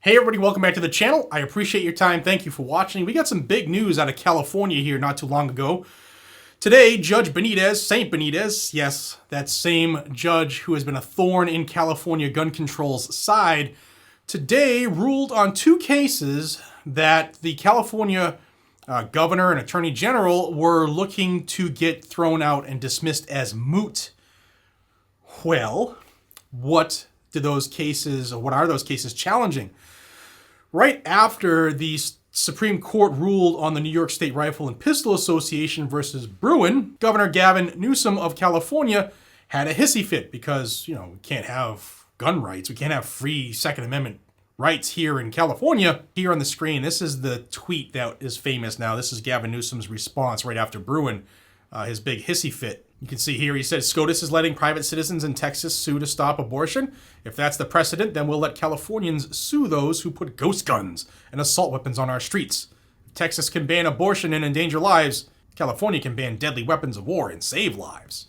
Hey everybody, welcome back to the channel. I appreciate your time. Thank you for watching. We got some big news out of California here not too long ago. Today, Judge Benitez, Saint Benitez, yes, that same judge who has been a thorn in California gun control's side, today ruled on two cases that the California governor and attorney general were looking to get thrown out and dismissed as moot. Well, what are those cases challenging? Right after the Supreme Court ruled on the New York State Rifle and Pistol Association versus Bruin, Governor Gavin Newsom of California had a hissy fit because, we can't have gun rights. We can't have free Second Amendment rights here in California. Here on the screen, this is the tweet that is famous now. This is Gavin Newsom's response right after Bruin, his big hissy fit. You can see here, he said, SCOTUS is letting private citizens in Texas sue to stop abortion. If that's the precedent, then we'll let Californians sue those who put ghost guns and assault weapons on our streets. If Texas can ban abortion and endanger lives, California can ban deadly weapons of war and save lives.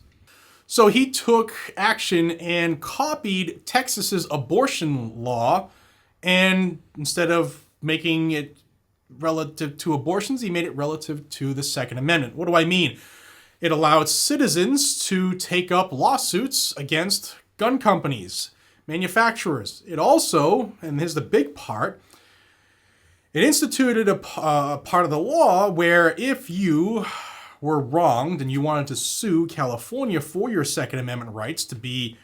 So he took action and copied Texas's abortion law, and instead of making it relative to abortions, he made it relative to the Second Amendment. What do I mean? It allowed citizens to take up lawsuits against gun companies, manufacturers. It also, and here's the big part, it instituted a part of the law where if you were wronged and you wanted to sue California for your Second Amendment rights to be,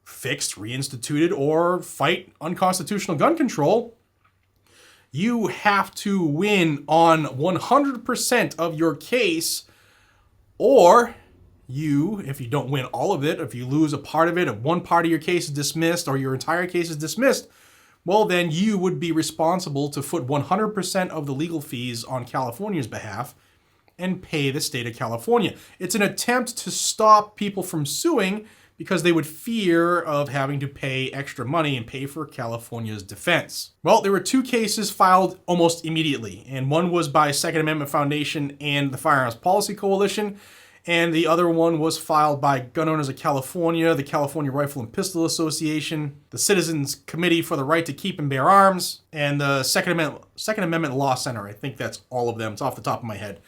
fixed, reinstituted, or fight unconstitutional gun control, you have to win on 100% of your case, or if you don't win all of it, if you lose a part of it, if one part of your case is dismissed or your entire case is dismissed, well, then you would be responsible to foot 100% of the legal fees on California's behalf and pay the state of California. It's an attempt to stop people from suing because they would fear of having to pay extra money and pay for California's defense. Well, there were two cases filed almost immediately, and one was by Second Amendment Foundation and the Firearms Policy Coalition, and the other one was filed by Gun Owners of California, the California Rifle and Pistol Association, the Citizens Committee for the Right to Keep and Bear Arms, and the Second Amendment Law Center. I think that's all of them. It's off the top of my head.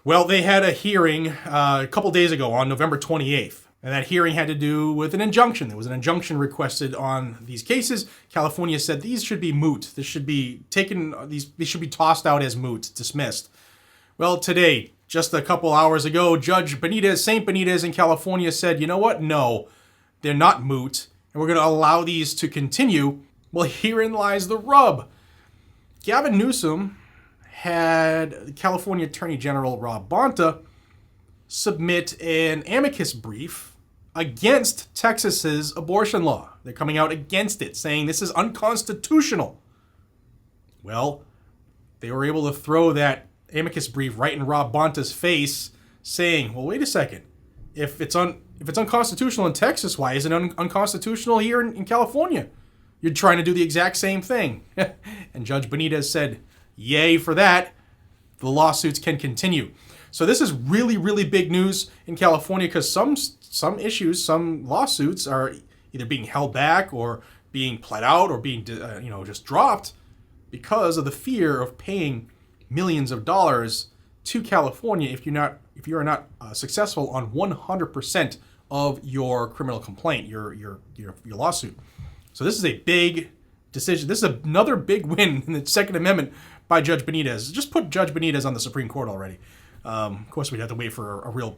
Well, they had a hearing a couple days ago on November 28th. And that hearing had to do with an injunction. There was an injunction requested on these cases. California said these should be moot. This should be taken. These should be tossed out as moot, dismissed. Well, today, just a couple hours ago, Judge Benitez, Saint Benitez in California said, you know what? No, they're not moot, and we're going to allow these to continue. Well, herein lies the rub. Gavin Newsom had California Attorney General Rob Bonta submit an amicus brief against Texas's abortion law. They're coming out against it, saying this is unconstitutional. Well, they were able to throw that amicus brief right in Rob Bonta's face, saying, well, wait a second. If it's unconstitutional in Texas, why is it unconstitutional here in California? You're trying to do the exact same thing. And Judge Benitez said, yay for that. The lawsuits can continue. So this is really, really big news in California because some issues, some lawsuits are either being held back or being pled out or being, just dropped because of the fear of paying millions of dollars to California if you are not successful on 100% of your criminal complaint, your lawsuit. So this is a big decision. This is another big win in the Second Amendment by Judge Benitez. Just put Judge Benitez on the Supreme Court already. Of course, we'd have to wait for a real,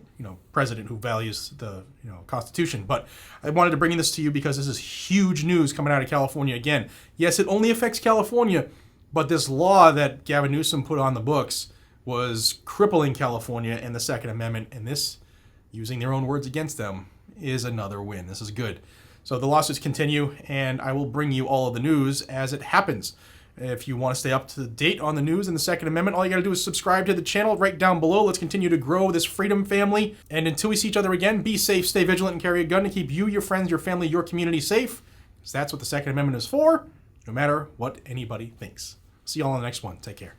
president who values the, Constitution. But I wanted to bring this to you because this is huge news coming out of California again. Yes, it only affects California, but this law that Gavin Newsom put on the books was crippling California and the Second Amendment. And this, using their own words against them, is another win. This is good. So the lawsuits continue, and I will bring you all of the news as it happens. If you want to stay up to date on the news and the Second Amendment, all you got to do is subscribe to the channel right down below. Let's continue to grow this freedom family. And until we see each other again, be safe, stay vigilant, and carry a gun to keep you, your friends, your family, your community safe. Because that's what the Second Amendment is for, no matter what anybody thinks. See you all on the next one. Take care.